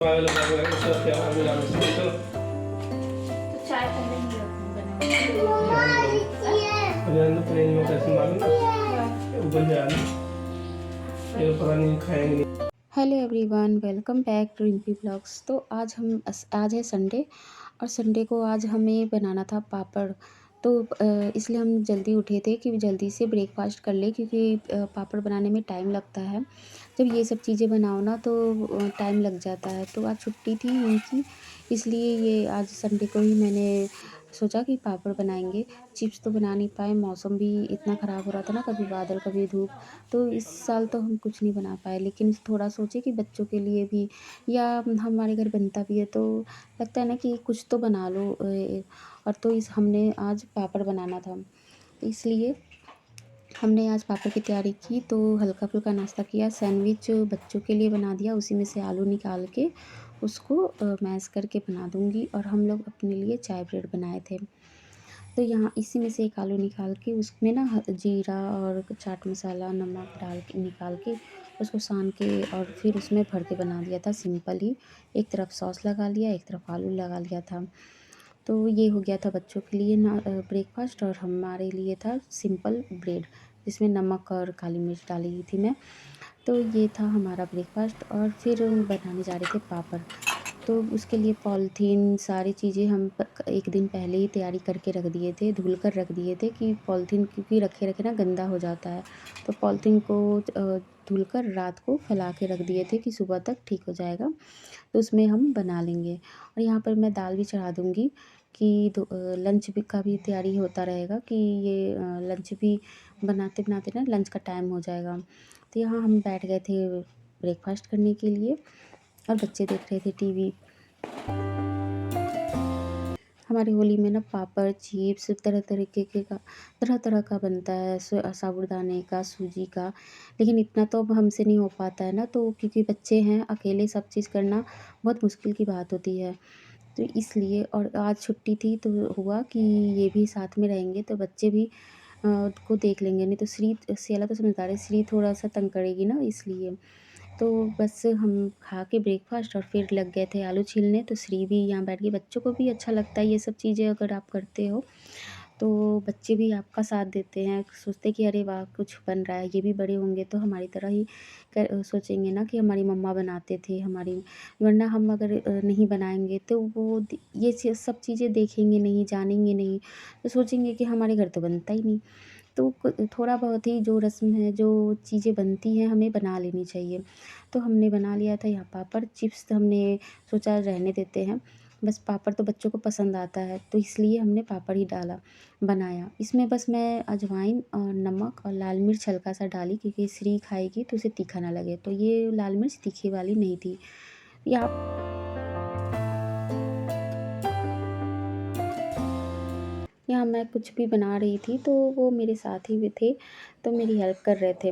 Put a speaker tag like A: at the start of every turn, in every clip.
A: पागल पागल है, उसका क्या हाल है जाने से चलो।
B: तो चाय पहले नहीं रखूंगा
A: अरे अंदर प्लेन में कैसे मालूम ना उबल जाए, ये पता नहीं खाएंगे नहीं।
C: Hello everyone, welcome back to Rimpi blogs. तो आज है संडे और संडे को आज हमें बनाना था पापड़। तो इसलिए हम जल्दी उठे थे कि जल्दी से ब्रेकफास्ट कर ले, क्योंकि पापड़ बनाने में टाइम लगता है। जब ये सब चीज़ें बनाओ ना तो टाइम लग जाता है। तो आज छुट्टी थी इनकी, इसलिए ये आज संडे को ही मैंने सोचा कि पापड़ बनाएंगे। चिप्स तो बना नहीं पाए, मौसम भी इतना ख़राब हो रहा था ना, कभी बादल कभी धूप। तो इस साल तो हम कुछ नहीं बना पाए, लेकिन थोड़ा सोचे कि बच्चों के लिए भी, या हमारे घर बनता भी है तो लगता है ना कि कुछ तो बना लो। और तो इस हमने आज पापड़ बनाना था, तो इसलिए हमने आज पापड़ की तैयारी की। तो हल्का फुल्का नाश्ता किया, सैंडविच बच्चों के लिए बना दिया, उसी में से आलू निकाल के उसको मैश करके बना दूंगी। और हम लोग अपने लिए चाय ब्रेड बनाए थे। तो यहाँ इसी में से एक आलू निकाल के उसमें ना जीरा और चाट मसाला नमक डाल के निकाल के उसको सान के और फिर उसमें भर के बना दिया था सिंपल ही। एक तरफ सॉस लगा लिया, एक तरफ आलू लगा लिया था। तो ये हो गया था बच्चों के लिए ना ब्रेकफास्ट, और हमारे लिए था सिंपल ब्रेड जिसमें नमक और काली मिर्च डाली थी मैं। तो ये था हमारा ब्रेकफास्ट, और फिर बनाने जा रहे थे पापड़। तो उसके लिए पॉलीथीन सारी चीज़ें हम एक दिन पहले ही तैयारी करके रख दिए थे, धुल कर रख दिए थे कि पॉलीथीन क्योंकि रखे रखे ना गंदा हो जाता है। तो पॉलीथीन को धुल कर रात को फैला के रख दिए थे कि सुबह तक ठीक हो जाएगा, तो उसमें हम बना लेंगे। और यहाँ पर मैं दाल भी चढ़ा दूँगी कि लंच भी का भी तैयारी होता रहेगा, कि ये लंच भी बनाते बनाते ना लंच का टाइम हो जाएगा। तो यहाँ हम बैठ गए थे ब्रेकफास्ट करने के लिए, और बच्चे देख रहे थे टीवी। हमारी होली में ना पापड़ चिप्स तरह तरह का बनता है, साबूदाने का, सूजी का। लेकिन इतना तो अब हमसे नहीं हो पाता है ना, तो क्योंकि बच्चे हैं, अकेले सब चीज़ करना बहुत मुश्किल की बात होती है। तो इसलिए, और आज छुट्टी थी तो हुआ कि ये भी साथ में रहेंगे तो बच्चे भी को देख लेंगे। नहीं तो श्री सियाला तो समझदार है, श्री थोड़ा सा तंग करेगी ना, इसलिए। तो बस हम खा के ब्रेकफास्ट और फिर लग गए थे आलू छीलने। तो श्री भी यहाँ बैठ गई, बच्चों को भी अच्छा लगता है ये सब चीज़ें अगर आप करते हो, तो बच्चे भी आपका साथ देते हैं, सोचते हैं कि अरे वाह कुछ बन रहा है। ये भी बड़े होंगे तो हमारी तरह ही सोचेंगे ना कि हमारी मम्मा बनाते थे हमारी। वरना हम अगर नहीं बनाएंगे तो वो ये सब चीज़ें देखेंगे नहीं, जानेंगे नहीं, तो सोचेंगे कि हमारे घर तो बनता ही नहीं। तो थोड़ा बहुत ही जो रस्म है, जो चीज़ें बनती हैं, हमें बना लेनी चाहिए। तो हमने बना लिया था यहाँ पापड़। चिप्स तो हमने सोचा रहने देते हैं, बस पापड़ तो बच्चों को पसंद आता है, तो इसलिए हमने पापड़ ही बनाया। इसमें बस मैं अजवाइन और नमक और लाल मिर्च हल्का सा डाली, क्योंकि श्री खाएगी तो उसे तीखा ना लगे, तो ये लाल मिर्च तीखी वाली नहीं थी। या यहाँ मैं कुछ भी बना रही थी तो वो मेरे साथ ही भी थे, तो मेरी हेल्प कर रहे थे।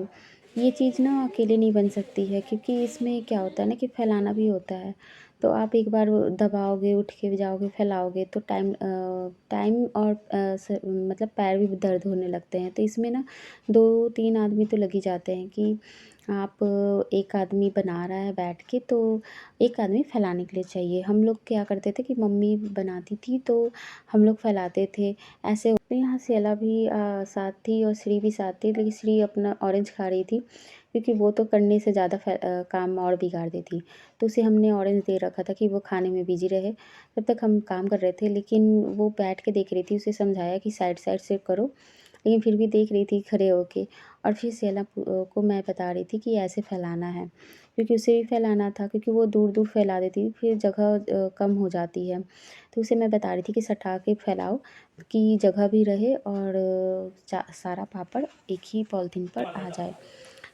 C: ये चीज़ ना अकेले नहीं बन सकती है, क्योंकि इसमें क्या होता है ना कि फैलाना भी होता है। तो आप एक बार वो दबाओगे, उठ के जाओगे, फैलाओगे तो टाइम और मतलब पैर भी दर्द होने लगते हैं। तो इसमें ना 2-3 आदमी तो लग ही जाते हैं कि आप एक आदमी बना रहा है बैठ के, तो एक आदमी फैलाने के लिए चाहिए। हम लोग क्या करते थे कि मम्मी बनाती थी तो हम लोग फैलाते थे ऐसे। तो यहाँ सेला भी साथ थी और श्री भी साथ थी, लेकिन श्री अपना ऑरेंज खा रही थी, क्योंकि वो तो करने से ज़्यादा काम और बिगाड़ देती। तो उसे हमने ऑरेंज दे रखा था कि वो खाने में बिजी रहे, तब तक हम काम कर रहे थे। लेकिन वो बैठ के देख रही थी, उसे समझाया कि साइड साइड से करो, लेकिन फिर भी देख रही थी खड़े होके। और फिर सेला को मैं बता रही थी कि ऐसे फैलाना है, क्योंकि उसे भी फैलाना था, क्योंकि वो दूर दूर फैला देती फिर जगह कम हो जाती है। तो उसे मैं बता रही थी कि सटा के फैलाओ कि जगह भी रहे और सारा पापड़ एक ही पॉलीथीन पर आ जाए,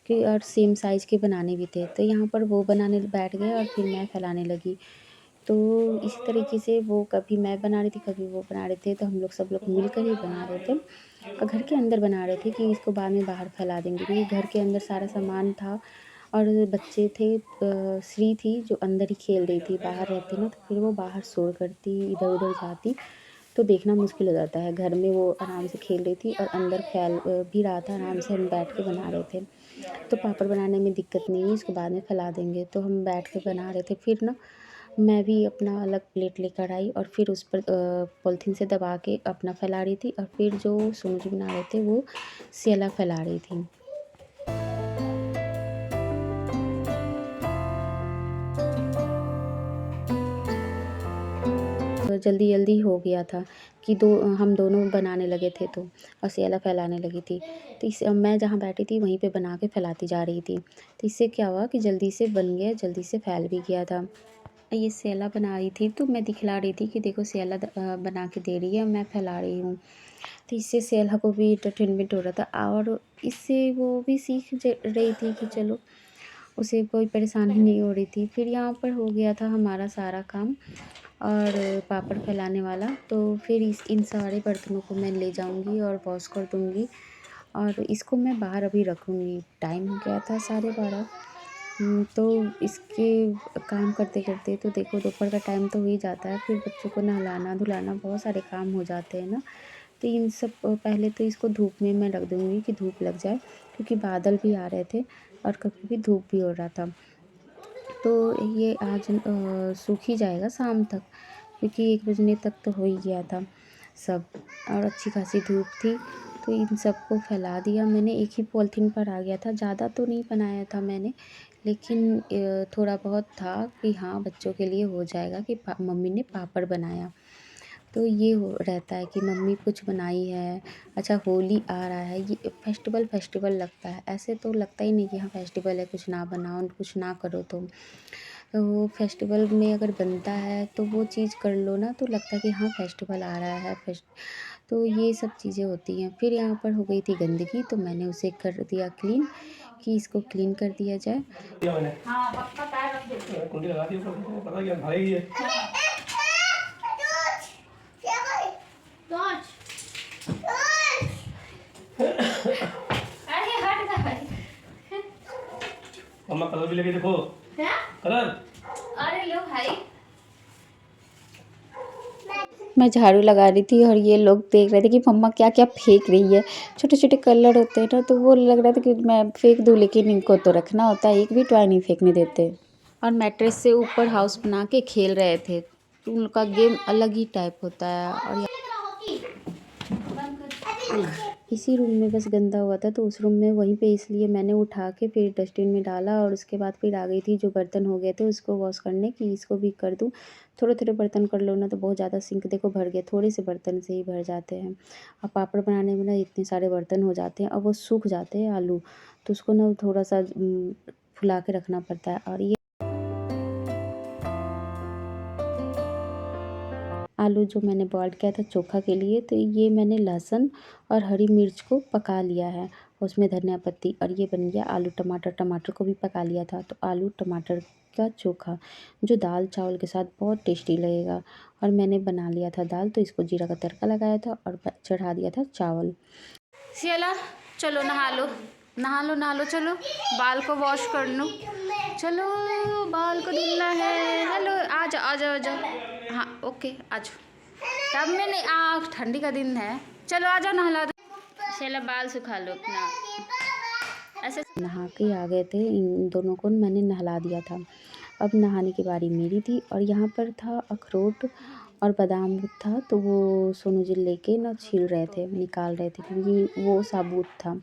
C: कि और सेम साइज़ के बनाने भी थे। तो यहाँ पर वो बनाने बैठ गए और फिर मैं फैलाने लगी। तो इसी तरीके से वो कभी मैं बना रही थी, कभी वो बना रहे थे, तो हम लोग सब लोग मिलकर ही बना रहे थे। और घर के अंदर बना रहे थे कि इसको बाद में बाहर फैला देंगे, क्योंकि घर के अंदर सारा सामान था और बच्चे थे। श्री थी जो अंदर ही खेल रही थी, बाहर रहती ना तो फिर वो बाहर शोर करती, इधर उधर जाती, तो देखना मुश्किल हो जाता है। घर में वो आराम से खेल रही थी और अंदर फैल भी रहा था, आराम से हम बैठ के बना रहे थे। तो पापड़ बनाने में दिक्कत नहीं है, इसको बाद में फैला देंगे। तो हम बैठ के बना रहे थे। फिर ना मैं भी अपना अलग प्लेट लेकर आई और फिर उस पर पॉलीथीन से दबा के अपना फैला रही थी, और फिर जो सोनू जी बना रहे थे वो सेला फैला रही थी। तो जल्दी जल्दी हो गया था कि हम दोनों बनाने लगे थे, तो और सेला फैलाने लगी थी। तो इस मैं जहाँ बैठी थी वहीं पे बना के फैलाती जा रही थी। तो इससे क्या हुआ कि जल्दी से बन गया, जल्दी से फैल भी गया था। ये सेला बना रही थी तो मैं दिखला रही थी कि देखो सेला बना के दे रही है, मैं फैला रही हूँ। तो इससे सेला को भी एंटरटेनमेंट हो रहा था, और इससे वो भी सीख रही थी कि चलो उसे कोई परेशानी नहीं हो रही थी। फिर यहाँ पर हो गया था हमारा सारा काम और पापड़ फैलाने वाला। तो फिर इन सारे बर्तनों को मैं ले जाऊँगी और वॉश कर दूँगी, और इसको मैं बाहर अभी रखूँगी। टाइम हो गया था 12:30। तो इसके काम करते करते तो देखो दोपहर का टाइम तो हो ही जाता है, फिर बच्चों को नहलाना धुलाना बहुत सारे काम हो जाते हैं ना। तो इन सब पहले तो इसको धूप में मैं रख दूँगी कि धूप लग जाए, क्योंकि बादल भी आ रहे थे और कभी-कभी धूप भी हो रहा था। तो ये आज सूख ही जाएगा शाम तक, क्योंकि 1 बजने तक तो हो ही गया था सब, और अच्छी खासी धूप थी। तो इन सबको फैला दिया मैंने, एक ही पॉलीथीन पर आ गया था, ज़्यादा तो नहीं बनाया था मैंने, लेकिन थोड़ा बहुत था कि हाँ बच्चों के लिए हो जाएगा कि मम्मी ने पापड़ बनाया। तो ये हो रहता है कि मम्मी कुछ बनाई है। अच्छा, होली आ रहा है, ये फेस्टिवल लगता है, ऐसे तो लगता ही नहीं कि हाँ फेस्टिवल है कुछ ना बनाओ कुछ ना करो। तो वो फेस्टिवल में अगर बनता है तो वो चीज़ कर लो ना, तो लगता है कि हाँ फेस्टिवल आ रहा है तो ये सब चीज़ें होती हैं। फिर यहाँ पर हो गई थी गंदगी, तो मैंने उसे कर दिया क्लीन कि इसको क्लीन कर दिया जाए।
A: क्या मैंने
B: हाँ पक्का पैर रख दे।
A: कुंडी लगा दी ऊपर, पता क्या भाई है।
B: टॉर्च। अरे हट जा भाई।
A: मम्मा कलर भी लेके देखो
B: क्या?
A: कलर।
B: अरे लो भाई।
C: मैं झाड़ू लगा रही थी और ये लोग देख रहे थे कि मम्मा क्या क्या फेंक रही है। छोटे छोटे कलर होते हैं ना, तो वो लग रहा था कि मैं फेंक दूँ, लेकिन इनको तो रखना होता है, एक भी टॉय नहीं फेंकने देते। और मैट्रेस से ऊपर हाउस बना के खेल रहे थे, तो उनका गेम अलग ही टाइप होता है। और इसी रूम में बस गंदा हुआ था, तो उस रूम में वहीं पे इसलिए मैंने उठा के फिर डस्टबिन में डाला, और उसके बाद फिर आ गई थी जो बर्तन हो गए थे उसको वॉश करने की, इसको भी कर दूँ। थोड़े थोड़े बर्तन कर लो ना, तो बहुत ज़्यादा सिंक देखो भर गया, थोड़े से बर्तन से ही भर जाते हैं। अब पापड़ बनाने में ना इतने सारे बर्तन हो जाते हैं, और वो सूख जाते हैं आलू, तो उसको ना थोड़ा सा फुला के रखना पड़ता है। और ये आलू जो मैंने बॉयल किया था चोखा के लिए, तो ये मैंने लहसुन और हरी मिर्च को पका लिया है, उसमें धनिया पत्ती, और ये बन गया आलू टमाटर को भी पका लिया था। तो आलू टमाटर का चोखा जो दाल चावल के साथ बहुत टेस्टी लगेगा। और मैंने बना लिया था दाल, तो इसको जीरा का तड़का लगाया था और चढ़ा दिया था चावल।
B: सियाला चलो नहा लो, चलो बाल को वॉश कर लो, चलो बाल को धुलना है। हेलो आ जाओ। हाँ ओके आ जाओ, तब में नहीं आ, ठंडी का दिन है, चलो आ जाओ नहला दो। सियाला बाल सुखा लो अपना, ऐसे
C: नहा के आ गए थे, इन दोनों को मैंने नहला दिया था। अब नहाने की बारी मेरी थी, और यहाँ पर था अखरोट और बादाम था, तो वो सोनू जी लेके ना छील रहे थे, निकाल रहे थे, क्योंकि वो साबुत था।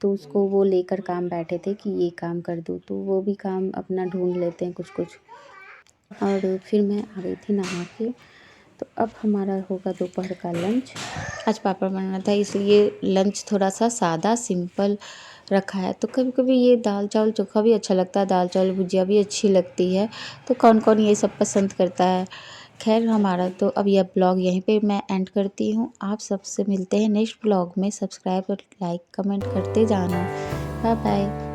C: तो उसको वो लेकर काम बैठे थे कि ये काम कर दूँ, तो वो भी काम अपना ढूंढ लेते हैं कुछ कुछ। और फिर मैं आ गई थी नहा के। तो अब हमारा होगा दोपहर का लंच। आज पापड़ बनाना था, इसलिए लंच थोड़ा सा सादा सिंपल रखा है। तो कभी कभी ये दाल चावल चोखा भी अच्छा लगता है, दाल चावल भुजिया भी अच्छी लगती है, तो कौन कौन ये सब पसंद करता है। खैर हमारा तो अब यह ब्लॉग यहीं पे मैं एंड करती हूँ। आप सबसे मिलते हैं नेक्स्ट ब्लॉग में। सब्सक्राइब और लाइक कमेंट करते जाना। Bye bye.